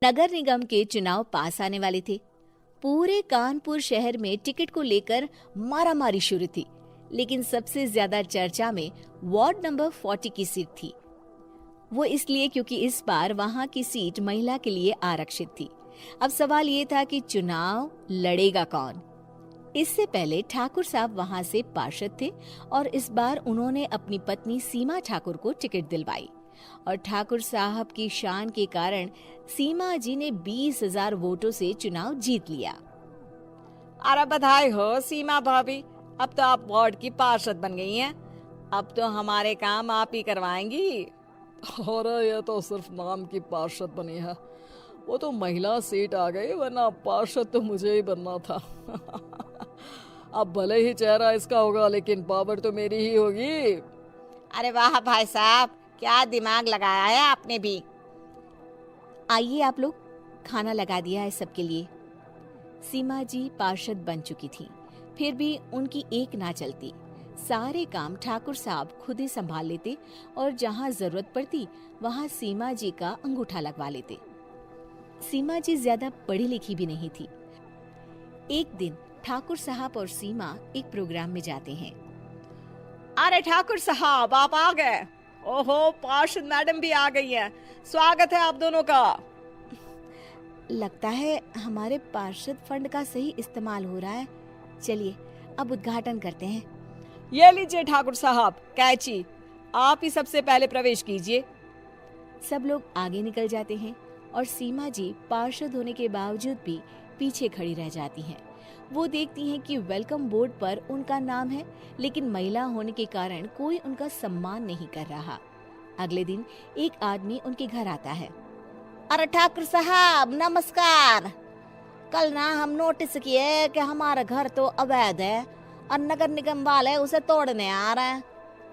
नगर निगम के चुनाव पास आने वाले थे। पूरे कानपुर शहर में टिकट को लेकर मारामारी शुरू थी, लेकिन सबसे ज्यादा चर्चा में वार्ड नंबर 40 की सीट थी। वो इसलिए क्योंकि इस बार वहां की सीट महिला के लिए आरक्षित थी। अब सवाल ये था कि चुनाव लड़ेगा कौन। इससे पहले ठाकुर साहब वहां से पार्षद थे और इस बार उन्होंने अपनी पत्नी सीमा ठाकुर को टिकट दिलवाई और ठाकुर साहब की शान के कारण सीमा जी ने 20,000 वोटों से चुनाव जीत लिया। अरे बधाई हो सीमा भाभी, अब तो आप वार्ड की पार्षद बन गई हैं। अब तो हमारे काम आप ही करवाएंगी। अरे ये तो सिर्फ नाम की पार्षद बनी है, वो तो महिला सीट आ गई, वरना पार्षद तो मुझे ही बनना था। अब भले ही चेहरा इसका होगा लेकिन पावर तो मेरी ही होगी। अरे वाह भाई साहब, क्या दिमाग लगाया है आपने भी। आइए आप लोग, खाना लगा दिया है सबके लिए। सीमा जी पार्षद बन चुकी थी, फिर भी उनकी एक ना चलती। सारे काम ठाकुर साहब खुद ही संभाल लेते और जहाँ जरूरत पड़ती वहाँ सीमा जी का अंगूठा लगवा लेते। सीमा जी ज्यादा पढ़ी लिखी भी नहीं थी। एक दिन ठाकुर साहब और सीमा एक प्रोग्राम में जाते हैं। अरे ठाकुर साहब आप आ गए। ओहो, पार्षद मैडम भी आ गई हैं। स्वागत है आप दोनों का। लगता है हमारे पार्षद फंड का सही इस्तेमाल हो रहा है। चलिए अब उद्घाटन करते हैं। ये लीजिए ठाकुर साहब कैची, आप ही सबसे पहले प्रवेश कीजिए। सब लोग आगे निकल जाते हैं और सीमा जी पार्षद होने के बावजूद भी पीछे खड़ी रह जाती हैं। वो देखती हैं कि वेलकम बोर्ड पर उनका नाम है, लेकिन महिला होने के कारण कोई उनका सम्मान नहीं कर रहा। अगले दिन एक आदमी उनके घर आता है। अरे ठाकुर साहब नमस्कार। कल ना हम नोटिस किए कि हमारा घर तो अवैध है और नगर निगम वाले उसे तोड़ने आ रहे हैं।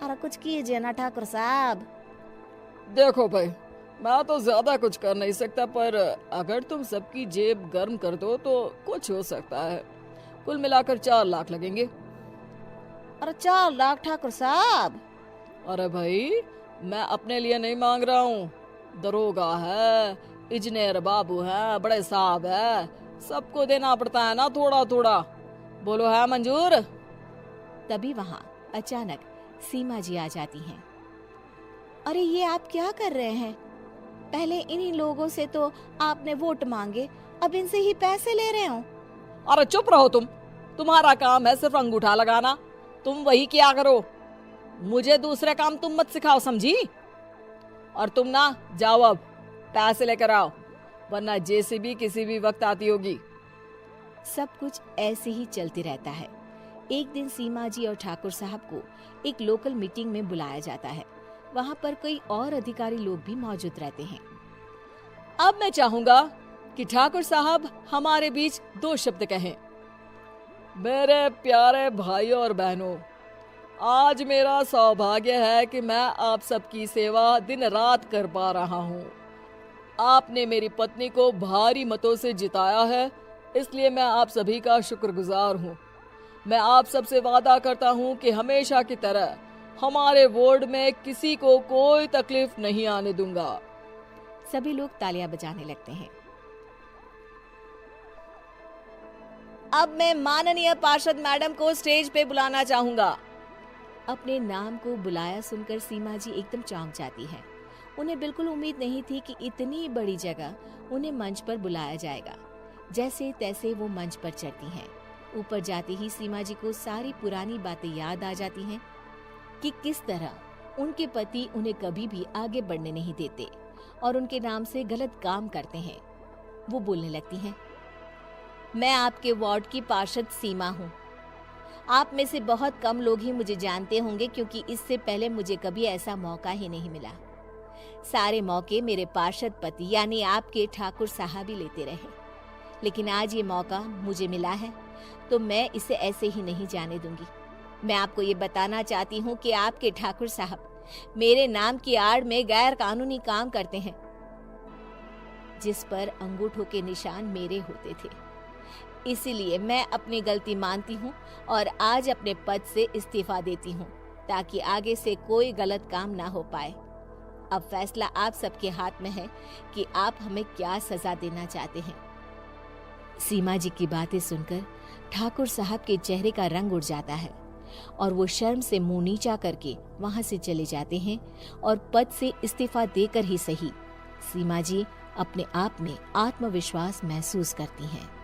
अरे कुछ कीजिए ना ठाकुर साहब। देखो भाई, मैं तो ज्यादा कुछ कर नहीं सकता, पर अगर तुम सबकी जेब गर्म कर दो तो कुछ हो सकता है। कुल मिलाकर 4 लाख लगेंगे। अरे 4 लाख ठाकुर साहब? अरे भाई, मैं अपने लिए नहीं मांग रहा हूँ। दरोगा है, इंजीनियर बाबू है, बड़े साहब है, सबको देना पड़ता है ना थोड़ा थोड़ा। बोलो है मंजूर? तभी वहाँ अचानक सीमा जी आ जाती हैं। अरे ये आप क्या कर रहे हैं? पहले इन्हीं लोगों से तो आपने वोट मांगे, अब इनसे ही पैसे ले रहे हो। अरे चुप रहो तुम, तुम्हारा काम है सिर्फ अंगूठा लगाना, तुम वही किया करो। मुझे दूसरे काम तुम मत सिखाओ, समझी? और तुम ना जाओ, अब पैसे लेकर आओ, वरना जेसीबी किसी भी वक्त आती होगी। सब कुछ ऐसे ही चलते रहता है। एक दिन सीमा जी और ठाकुर साहब को एक लोकल मीटिंग में बुलाया जाता है। वहाँ पर कई और अधिकारी लोग भी मौजूद रहते हैं। अब मैं चाहूंगा कि ठाकुर साहब हमारे बीच 2 शब्द कहें। मेरे प्यारे भाइयों और बहनों, आज मेरा सौभाग्य है कि मैं आप सबकी सेवा दिन रात कर पा रहा हूँ। आपने मेरी पत्नी को भारी मतों से जिताया है, इसलिए मैं आप सभी का शुक्रगुजार हूँ। मैं आप सबसे वादा करता हूँ कि हमेशा की तरह हमारे वार्ड में किसी को कोई तकलीफ नहीं आने दूंगा। सभी लोग तालियां बजाने लगते हैं। अब मैं माननीय पार्षद मैडम को स्टेज पे बुलाना चाहूंगा। अपने नाम को बुलाया सुनकर सीमा जी एकदम चौंक जाती है। उन्हें बिल्कुल उम्मीद नहीं थी कि इतनी बड़ी जगह उन्हें मंच पर बुलाया जाएगा। जैसे तैसे वो मंच पर चढ़ती हैं। ऊपर जाते ही सीमा जी को सारी पुरानी बातें याद आ जाती हैं कि किस तरह उनके पति उन्हें कभी भी आगे बढ़ने नहीं देते और उनके नाम से गलत काम करते हैं। वो बोलने लगती हैं, मैं आपके वार्ड की पार्षद सीमा हूँ। आप में से बहुत कम लोग ही मुझे जानते होंगे, क्योंकि इससे पहले मुझे कभी ऐसा मौका ही नहीं मिला। सारे मौके मेरे पार्षद पति यानी आपके ठाकुर साहब ही लेते रहे, लेकिन आज ये मौका मुझे मिला है तो मैं इसे ऐसे ही नहीं जाने दूंगी। मैं आपको ये बताना चाहती हूँ कि आपके ठाकुर साहब मेरे नाम की आड़ में गैर कानूनी काम करते हैं, जिस पर अंगूठों के निशान मेरे होते थे। इसीलिए मैं अपनी गलती मानती हूँ और आज अपने पद से इस्तीफा देती हूँ, ताकि आगे से कोई गलत काम ना हो पाए। अब फैसला आप सबके हाथ में है कि आप हमें क्या सजा देना चाहते हैं। सीमा जी की बातें सुनकर ठाकुर साहब के चेहरे का रंग उड़ जाता है और वो शर्म से मुंह नीचा करके वहां से चले जाते हैं और पद से इस्तीफा देकर ही सही सीमा जी अपने आप में आत्मविश्वास महसूस करती हैं।